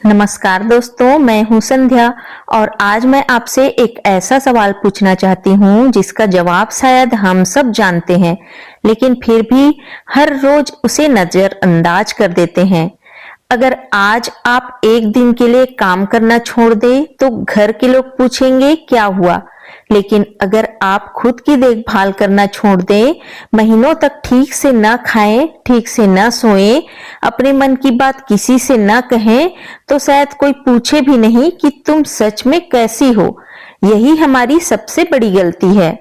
नमस्कार दोस्तों, मैं हूं संध्या और आज मैं आपसे एक ऐसा सवाल पूछना चाहती हूं जिसका जवाब शायद हम सब जानते हैं, लेकिन फिर भी हर रोज उसे नजरअंदाज कर देते हैं। अगर आज आप एक दिन के लिए काम करना छोड़ दें तो घर के लोग पूछेंगे क्या हुआ, लेकिन अगर आप खुद की देखभाल करना छोड़ दें, महीनों तक ठीक से न खाएं, ठीक से न सोएं, अपने मन की बात किसी से न कहें, तो शायद कोई पूछे भी नहीं कि तुम सच में कैसी हो। यही हमारी सबसे बड़ी गलती है।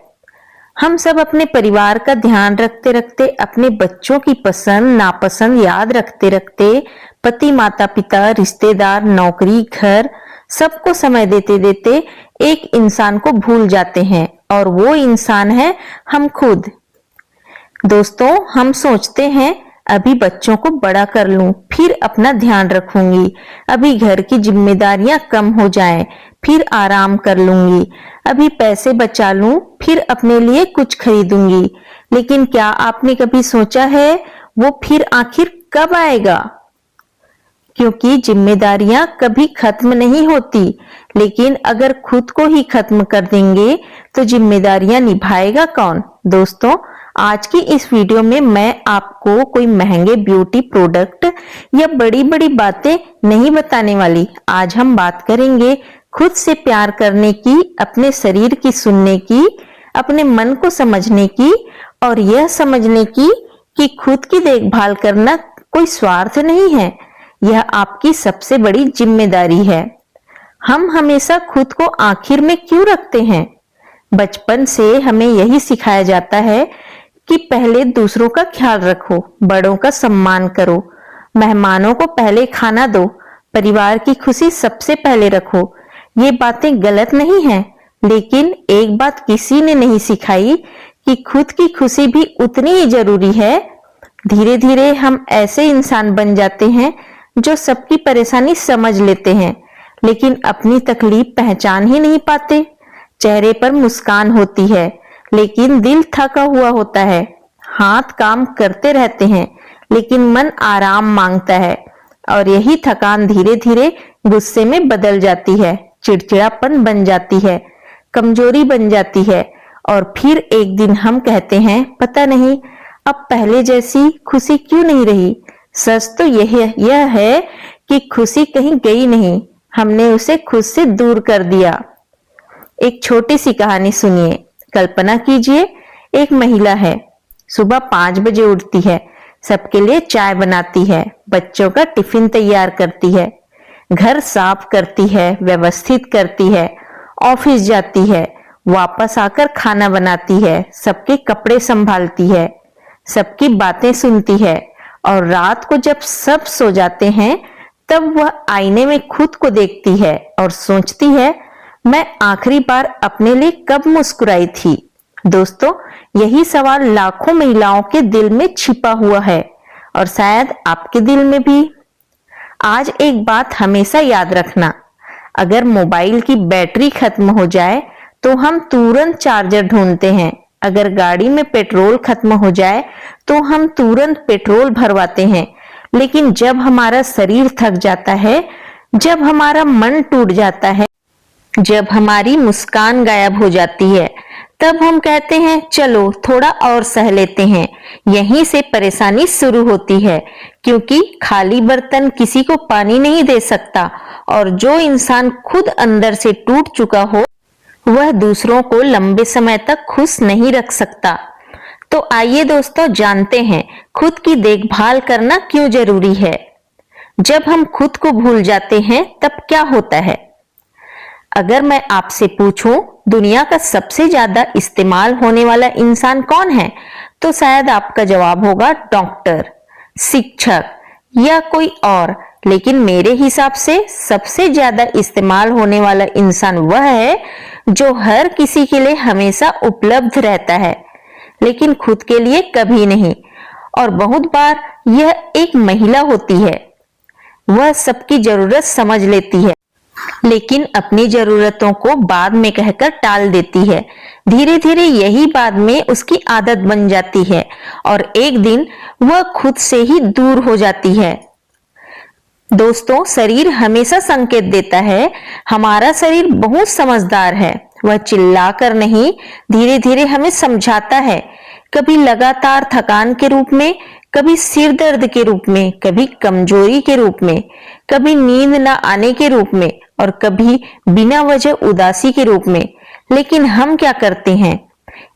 हम सब अपने परिवार का ध्यान रखते रखते, अपने बच्चों की पसंद नापसंद याद रखते रखते, पति माता पिता रिश्तेदार नौकरी घर सबको समय देते देते एक इंसान को भूल जाते हैं, और वो इंसान है हम खुद। दोस्तों, हम सोचते हैं अभी बच्चों को बड़ा कर लूं, फिर अपना ध्यान रखूंगी, अभी घर की जिम्मेदारियां कम हो जाएं, फिर आराम कर लूंगी, अभी पैसे बचा लूं, फिर अपने लिए कुछ खरीदूंगी। लेकिन क्या आपने कभी सोचा है वो फिर आखिर कब आएगा? क्योंकि जिम्मेदारियां कभी खत्म नहीं होती, लेकिन अगर खुद को ही खत्म कर देंगे तो जिम्मेदारियां निभाएगा कौन? दोस्तों, आज की इस वीडियो में मैं आपको कोई महंगे ब्यूटी प्रोडक्ट या बड़ी बड़ी बातें नहीं बताने वाली। आज हम बात करेंगे खुद से प्यार करने की, अपने शरीर की सुनने की, अपने मन को समझने की, और यह समझने की कि खुद की देखभाल करना कोई स्वार्थ नहीं है, यह आपकी सबसे बड़ी जिम्मेदारी है। हम हमेशा खुद को आखिर में क्यों रखते हैं? बचपन से हमें यही सिखाया जाता है कि पहले दूसरों का ख्याल रखो, बड़ों का सम्मान करो, मेहमानों को पहले खाना दो, परिवार की खुशी सबसे पहले रखो। ये बातें गलत नहीं हैं, लेकिन एक बात किसी ने नहीं सिखाई कि खुद की खुशी भी उतनी ही जरूरी है। धीरे धीरे हम ऐसे इंसान बन जाते हैं जो सबकी परेशानी समझ लेते हैं, लेकिन अपनी तकलीफ पहचान ही नहीं पाते। चेहरे पर मुस्कान होती है, लेकिन दिल थका हुआ होता है। हाथ काम करते रहते हैं, लेकिन मन आराम मांगता है। और यही थकान धीरे धीरे गुस्से में बदल जाती है, चिड़चिड़ापन बन जाती है, कमजोरी बन जाती है, और फिर एक दिन हम कहते हैं पता नहीं अब पहले जैसी खुशी क्यों नहीं रही। सच तो यह है कि खुशी कहीं गई नहीं, हमने उसे खुद से दूर कर दिया। एक छोटी सी कहानी सुनिए। कल्पना कीजिए, एक महिला है, सुबह 5 बजे उठती है, सबके लिए चाय बनाती है, बच्चों का टिफिन तैयार करती है, घर साफ करती है, व्यवस्थित करती है, ऑफिस जाती है, वापस आकर खाना बनाती है, सबके कपड़े संभालती है, सबकी बातें सुनती है, और रात को जब सब सो जाते हैं तब वह आईने में खुद को देखती है और सोचती है मैं आखिरी बार अपने लिए कब मुस्कुराई थी। दोस्तों, यही सवाल लाखों महिलाओं के दिल में छिपा हुआ है, और शायद आपके दिल में भी। आज एक बात हमेशा याद रखना, अगर मोबाइल की बैटरी खत्म हो जाए तो हम तुरंत चार्जर ढूंढते हैं, अगर गाड़ी में पेट्रोल खत्म हो जाए तो हम तुरंत पेट्रोल भरवाते हैं, लेकिन जब हमारा शरीर थक जाता है, जब हमारा मन टूट जाता है, जब हमारी मुस्कान गायब हो जाती है, तब हम कहते हैं चलो थोड़ा और सह लेते हैं। यहीं से परेशानी शुरू होती है, क्योंकि खाली बर्तन किसी को पानी नहीं दे सकता, और जो इंसान खुद अंदर से टूट चुका हो वह दूसरों को लंबे समय तक खुश नहीं रख सकता। तो आइए दोस्तों, जानते हैं खुद की देखभाल करना क्यों जरूरी है। जब हम खुद को भूल जाते हैं तब क्या होता है? अगर मैं आपसे पूछूं दुनिया का सबसे ज्यादा इस्तेमाल होने वाला इंसान कौन है, तो शायद आपका जवाब होगा डॉक्टर, शिक्षक या कोई और। लेकिन मेरे हिसाब से सबसे ज्यादा इस्तेमाल होने वाला इंसान वह है जो हर किसी के लिए हमेशा उपलब्ध रहता है, लेकिन खुद के लिए कभी नहीं। और बहुत बार यह एक महिला होती है। वह सबकी जरूरत समझ लेती है, लेकिन अपनी जरूरतों को बाद में कहकर टाल देती है। धीरे धीरे यही बाद में उसकी आदत बन जाती है, और एक दिन वह खुद से ही दूर हो जाती है। दोस्तों, शरीर हमेशा संकेत देता है। हमारा शरीर बहुत समझदार है। वह चिल्लाकर नहीं, धीरे धीरे हमें समझाता है। कभी लगातार थकान के रूप में, कभी सिर दर्द के रूप में, कभी कमजोरी के रूप में, कभी नींद न आने के रूप में और कभी बिना वजह उदासी के रूप में। लेकिन हम क्या करते हैं?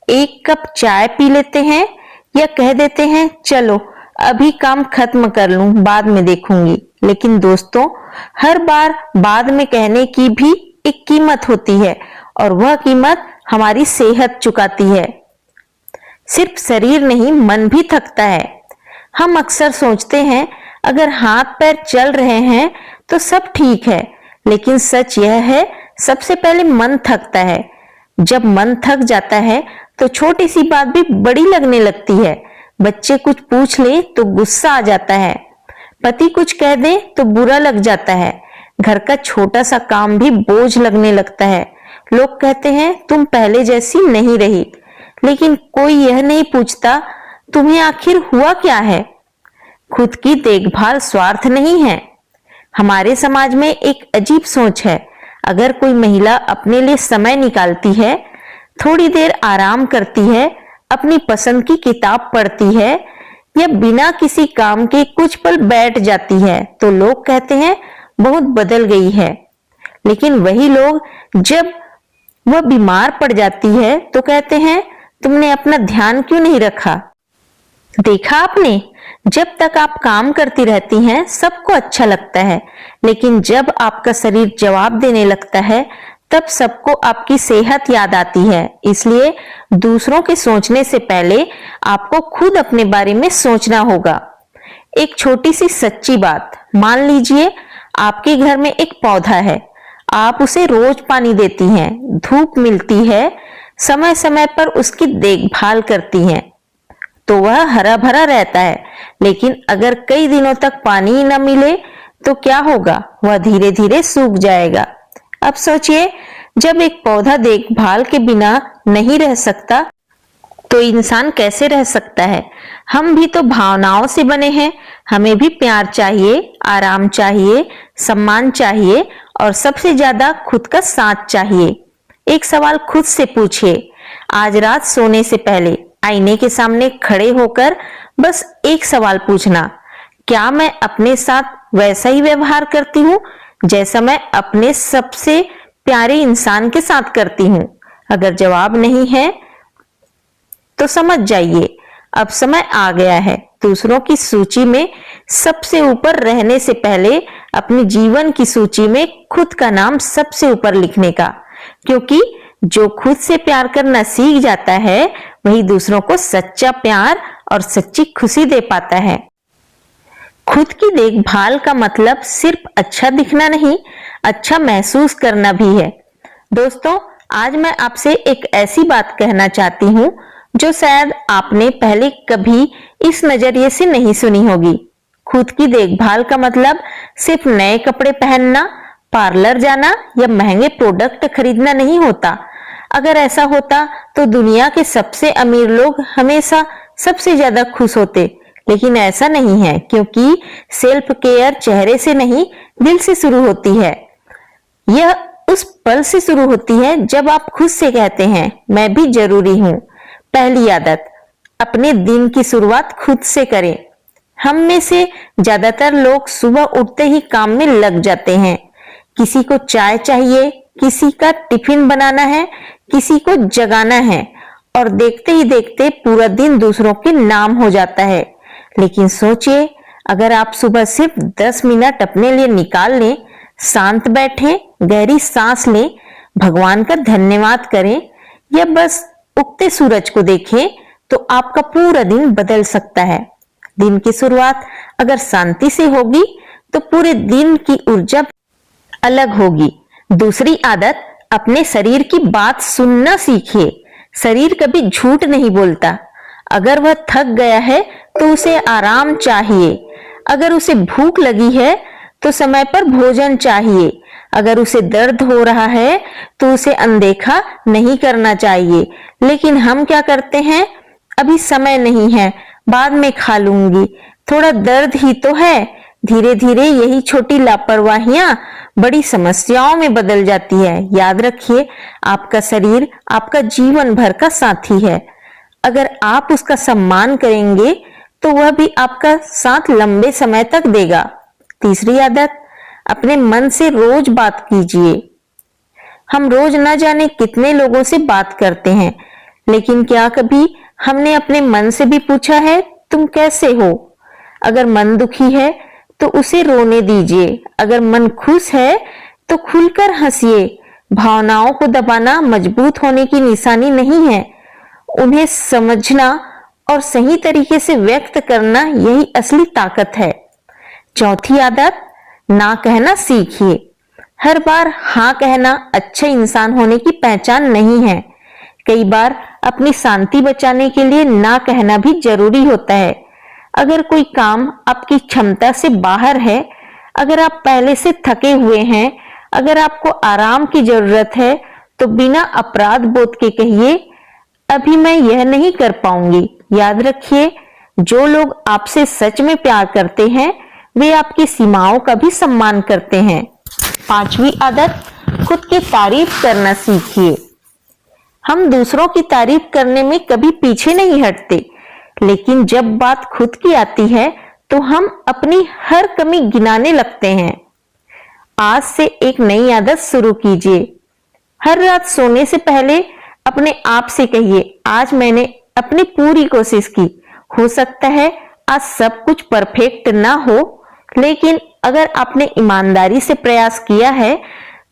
एक कप चाय पी लेते हैं या कह देते हैं चलो अभी काम खत्म कर लूं, बाद में देखूंगी। लेकिन दोस्तों, हर बार बाद में कहने की भी एक कीमत होती है और वह कीमत हमारी सेहत चुकाती है। सिर्फ शरीर नहीं, मन भी थकता है। हम अक्सर सोचते हैं अगर हाथ पैर चल रहे हैं तो सब ठीक है, लेकिन सच यह है सबसे पहले मन थकता है। जब मन थक जाता है तो छोटी सी बात भी बड़ी लगने लगती है। बच्चे कुछ पूछ ले तो गुस्सा आ जाता है, पति कुछ कह दे तो बुरा लग जाता है, घर का छोटा सा काम भी बोझ लगने लगता है। लोग कहते हैं तुम पहले जैसी नहीं रही, लेकिन कोई यह नहीं पूछता तुम्हें आखिर हुआ क्या है। खुद की देखभाल स्वार्थ नहीं है। हमारे समाज में एक अजीब सोच है, अगर कोई महिला अपने लिए समय निकालती है, थोड़ी देर आराम करती है, अपनी पसंद की किताब पढ़ती है या बिना किसी काम के कुछ पल बैठ जाती है, तो लोग कहते हैं बहुत बदल गई है। लेकिन वही लोग जब वह बीमार पड़ जाती है तो कहते हैं तुमने अपना ध्यान क्यों नहीं रखा। देखा आपने, जब तक आप काम करती रहती हैं सबको अच्छा लगता है, लेकिन जब आपका शरीर जवाब देने लगता है तब सबको आपकी सेहत याद आती है। इसलिए दूसरों के सोचने से पहले आपको खुद अपने बारे में सोचना होगा। एक छोटी सी सच्ची बात, मान लीजिए आपके घर में एक पौधा है, आप उसे रोज पानी देती हैं, धूप मिलती है, समय समय पर उसकी देखभाल करती हैं, तो वह हरा भरा रहता है। लेकिन अगर कई दिनों तक पानी ही न मिले तो क्या होगा? वह धीरे धीरे सूख जाएगा। अब सोचिए, जब एक पौधा देखभाल के बिना नहीं रह सकता तो इंसान कैसे रह सकता है। हम भी तो भावनाओं से बने हैं। हमें भी प्यार चाहिए, आराम चाहिए, सम्मान चाहिए और सबसे ज्यादा खुद का साथ चाहिए। एक सवाल खुद से पूछिए, आज रात सोने से पहले आईने के सामने खड़े होकर बस एक सवाल पूछना, क्या मैं अपने साथ वैसा ही व्यवहार करती हूँ जैसा मैं अपने सबसे प्यारे इंसान के साथ करती हूँ? अगर जवाब नहीं है तो समझ जाइए अब समय आ गया है दूसरों की सूची में सबसे ऊपर रहने से पहले अपने जीवन की सूची में खुद का नाम सबसे ऊपर लिखने का। क्योंकि जो खुद से प्यार करना सीख जाता है वही दूसरों को सच्चा प्यार और सच्ची खुशी दे पाता है। खुद की देखभाल का मतलब सिर्फ अच्छा दिखना नहीं, अच्छा महसूस करना भी है। दोस्तों, आज मैं आपसे एक ऐसी बात कहना चाहती हूँ जो शायद आपने पहले कभी इस नजरिए से नहीं सुनी होगी। खुद की देखभाल का मतलब सिर्फ नए कपड़े पहनना, पार्लर जाना या महंगे प्रोडक्ट खरीदना नहीं होता। अगर ऐसा होता तो दुनिया के सबसे अमीर लोग हमेशा सबसे ज्यादा खुश होते, लेकिन ऐसा नहीं है, क्योंकि सेल्फ केयर चेहरे से नहीं दिल से शुरू होती है। यह उस पल से शुरू होती है जब आप खुद से कहते हैं मैं भी जरूरी हूं। पहली आदत, अपने दिन की शुरुआत खुद से करें। हम में से ज्यादातर लोग सुबह उठते ही काम में लग जाते हैं। किसी को चाय चाहिए, किसी का टिफिन बनाना है, किसी को जगाना है और देखते ही देखते पूरा दिन दूसरों के नाम हो जाता है। लेकिन सोचिए, अगर आप सुबह सिर्फ 10 मिनट अपने लिए निकाल लें, शांत बैठें, गहरी सांस लें, भगवान का धन्यवाद करें या बस उगते सूरज को देखें, तो आपका पूरा दिन बदल सकता है। दिन की शुरुआत अगर शांति से होगी तो पूरे दिन की ऊर्जा अलग होगी। दूसरी आदत, अपने शरीर की बात सुनना सीखिए। शरीर कभी झूठ नहीं बोलता। अगर वह थक गया है तो उसे आराम चाहिए। अगर उसे भूख लगी है तो समय पर भोजन चाहिए। अगर उसे दर्द हो रहा है तो उसे अनदेखा नहीं करना चाहिए। लेकिन हम क्या करते हैं, अभी समय नहीं है, बाद में खा लूंगी, थोड़ा दर्द ही तो है, धीरे धीरे यही छोटी लापरवाहियां बड़ी समस्याओं में बदल जाती है। याद रखिए, आपका शरीर आपका जीवन भर का साथी है। अगर आप उसका सम्मान करेंगे तो वह भी आपका साथ लंबे समय तक देगा। तीसरी आदत, अपने मन से रोज बात कीजिए। हम रोज न जाने कितने लोगों से बात करते हैं, लेकिन क्या कभी हमने अपने मन से भी पूछा है, तुम कैसे हो? अगर मन दुखी है तो उसे रोने दीजिए। अगर मन खुश है तो खुलकर हंसिए। भावनाओं को दबाना मजबूत होने की निशानी नहीं है। उन्हें समझना और सही तरीके से व्यक्त करना यही असली ताकत है। चौथी आदत, ना कहना सीखिए। हर बार हाँ कहना अच्छे इंसान होने की पहचान नहीं है। कई बार अपनी शांति बचाने के लिए ना कहना भी जरूरी होता है। अगर कोई काम आपकी क्षमता से बाहर है, अगर आप पहले से थके हुए हैं, अगर आपको आराम की जरूरत है, तो बिना अपराध बोध के कहिए, अभी मैं यह नहीं कर पाऊंगी। याद रखिए, जो लोग आपसे सच में प्यार करते हैं वे आपकी सीमाओं का भी सम्मान करते हैं। पांचवी आदत, खुद की तारीफ करना सीखिए। हम दूसरों की तारीफ करने में कभी पीछे नहीं हटते, लेकिन जब बात खुद की आती है तो हम अपनी हर कमी गिनाने लगते हैं। आज से एक नई आदत शुरू कीजिए। हर रात सोने से पहले अपने आप से कहिए, आज मैंने अपनी पूरी कोशिश की। हो सकता है आज सब कुछ परफेक्ट ना हो, लेकिन अगर आपने ईमानदारी से प्रयास किया है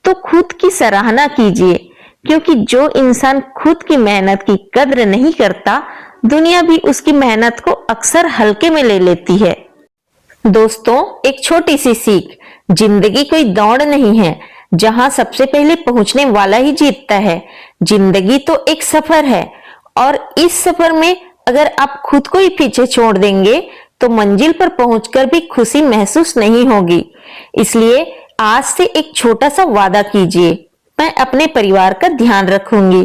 तो खुद की सराहना कीजिए, क्योंकि जो इंसान खुद की मेहनत की कद्र नहीं करता, दुनिया भी उसकी मेहनत को अक्सर हल्के में ले लेती है। दोस्तों, एक छोटी सी सीख, जिंदगी कोई दौड़ नहीं है जहां सबसे पहले पहुंचने वाला ही जीतता है। जिंदगी तो एक सफर है, और इस सफर में अगर आप खुद को ही पीछे छोड़ देंगे तो मंजिल पर पहुंचकर भी खुशी महसूस नहीं होगी। इसलिए आज से एक छोटा सा वादा कीजिए, मैं अपने परिवार का ध्यान रखूंगी,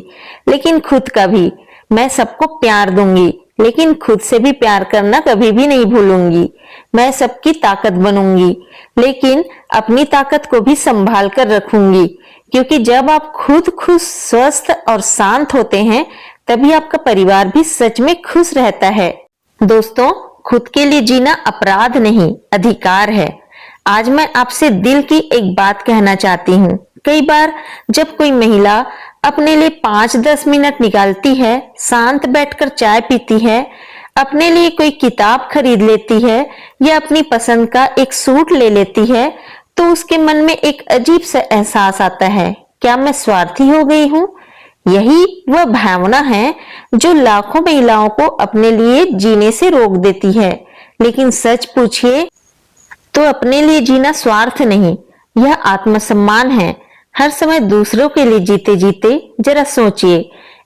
लेकिन खुद का भी। मैं सबको प्यार दूंगी, लेकिन खुद से भी प्यार करना कभी भी नहीं भूलूंगी। मैं सबकी ताकत बनूंगी, लेकिन अपनी ताकत को भी संभाल कर रखूंगी, क्योंकि जब आप खुद खुश, स्वस्थ और शांत होते हैं, तभी आपका परिवार भी सच में खुश रहता है। दोस्तों, खुद के लिए जीना अपराध नहीं, अधिकार है। आज मैं आपसे दिल की एक बात कहना चाहती हूँ। कई बार जब कोई महिला अपने लिए 5-10 मिनट निकालती है, शांत बैठकर चाय पीती है, अपने लिए कोई किताब खरीद लेती है या अपनी पसंद का एक सूट ले लेती है, तो उसके मन में एक अजीब सा एहसास आता है, क्या मैं स्वार्थी हो गई हूँ? यही वह भावना है जो लाखों महिलाओं को अपने लिए जीने से रोक देती है। लेकिन सच पूछिए तो अपने लिए जीना स्वार्थ नहीं, यह आत्मसम्मान है। हर समय दूसरों के लिए जीते जीते जरा सोचिए,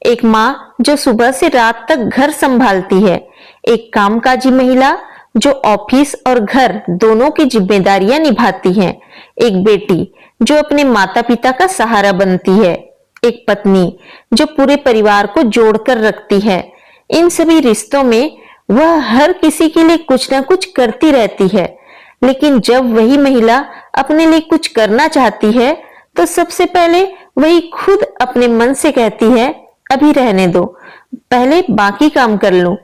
एक माँ जो सुबह से रात तक घर संभालती है, एक कामकाजी महिला जो ऑफिस और घर दोनों की जिम्मेदारियां निभाती है, एक बेटी जो अपने माता पिता का सहारा बनती है, एक पत्नी जो पूरे परिवार को जोड़कर रखती है। इन सभी रिश्तों में वह हर किसी के लिए कुछ ना कुछ करती रहती है, लेकिन जब वही महिला अपने लिए कुछ करना चाहती है तो सबसे पहले वही खुद अपने मन से कहती है, अभी रहने दो, पहले बाकी काम कर लूं।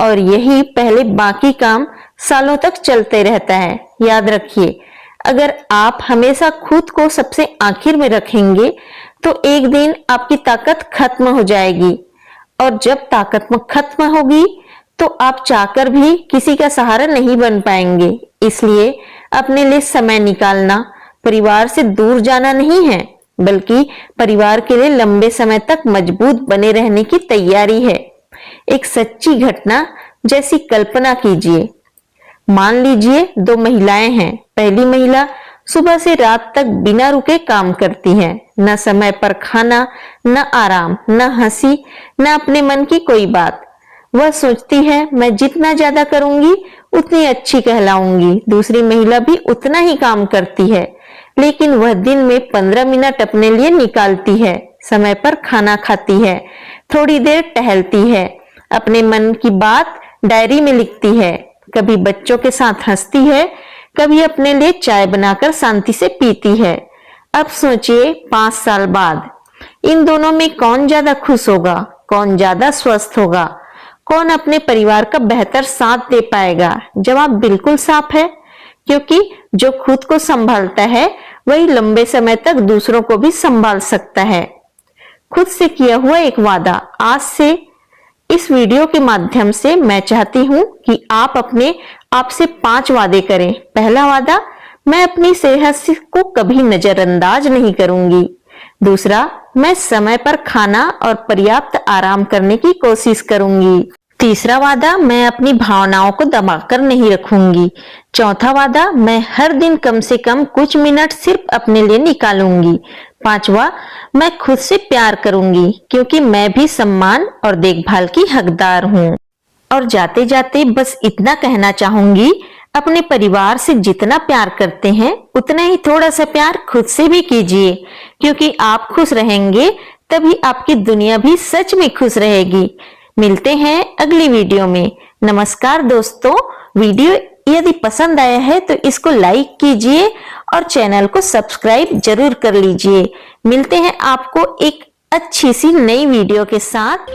और यही पहले बाकी काम सालों तक चलते रहता है। याद रखिए, अगर आप हमेशा खुद को सबसे आखिर में रखेंगे तो एक दिन आपकी ताकत खत्म हो जाएगी, और जब ताकत खत्म होगी तो आप चाहकर भी किसी का सहारा नहीं बन पाएंगे। इसलिए अपने लिए समय निकालना परिवार से दूर जाना नहीं है, बल्कि परिवार के लिए लंबे समय तक मजबूत बने रहने की तैयारी है। एक सच्ची घटना जैसी कल्पना कीजिए। मान लीजिए 2 महिलाएं हैं। पहली महिला सुबह से रात तक बिना रुके काम करती है, न समय पर खाना, न आराम, न हंसी, न अपने मन की कोई बात। वह सोचती है, मैं जितना ज्यादा करूंगी उतनी अच्छी कहलाऊंगी। दूसरी महिला भी उतना ही काम करती है, लेकिन वह दिन में 15 मिनट अपने लिए निकालती है, समय पर खाना खाती है, थोड़ी देर टहलती है, अपने मन की बात डायरी में लिखती है, कभी बच्चों के साथ हंसती है, कभी अपने लिए चाय बनाकर शांति से पीती है। अब सोचिए 5 साल बाद इन दोनों में कौन ज्यादा खुश होगा, कौन ज्यादा स्वस्थ होगा, कौन अपने परिवार का बेहतर साथ दे पाएगा? जवाब बिल्कुल साफ है, क्योंकि जो खुद को संभालता है वही लंबे समय तक दूसरों को भी संभाल सकता है। खुद से किया हुआ एक वादा। आज से इस वीडियो के माध्यम से मैं चाहती हूं कि आप अपने आप से 5 वादे करें। पहला वादा, मैं अपनी सेहत को कभी नजरअंदाज नहीं करूंगी। दूसरा, मैं समय पर खाना और पर्याप्त आराम करने की कोशिश करूंगी। तीसरा वादा, मैं अपनी भावनाओं को दबाकर नहीं रखूंगी। चौथा वादा, मैं हर दिन कम से कम कुछ मिनट सिर्फ अपने लिए निकालूंगी। पांचवा, मैं खुद से प्यार करूंगी, क्योंकि मैं भी सम्मान और देखभाल की हकदार हूँ। और जाते जाते बस इतना कहना चाहूंगी, अपने परिवार से जितना प्यार करते हैं उतना ही थोड़ा सा प्यार खुद से भी कीजिए, क्योंकि आप खुश रहेंगे तभी आपकी दुनिया भी सच में खुश रहेगी। मिलते हैं अगली वीडियो में। नमस्कार दोस्तों, वीडियो यदि पसंद आया है तो इसको लाइक कीजिए और चैनल को सब्सक्राइब जरूर कर लीजिए। मिलते हैं आपको एक अच्छी सी नई वीडियो के साथ।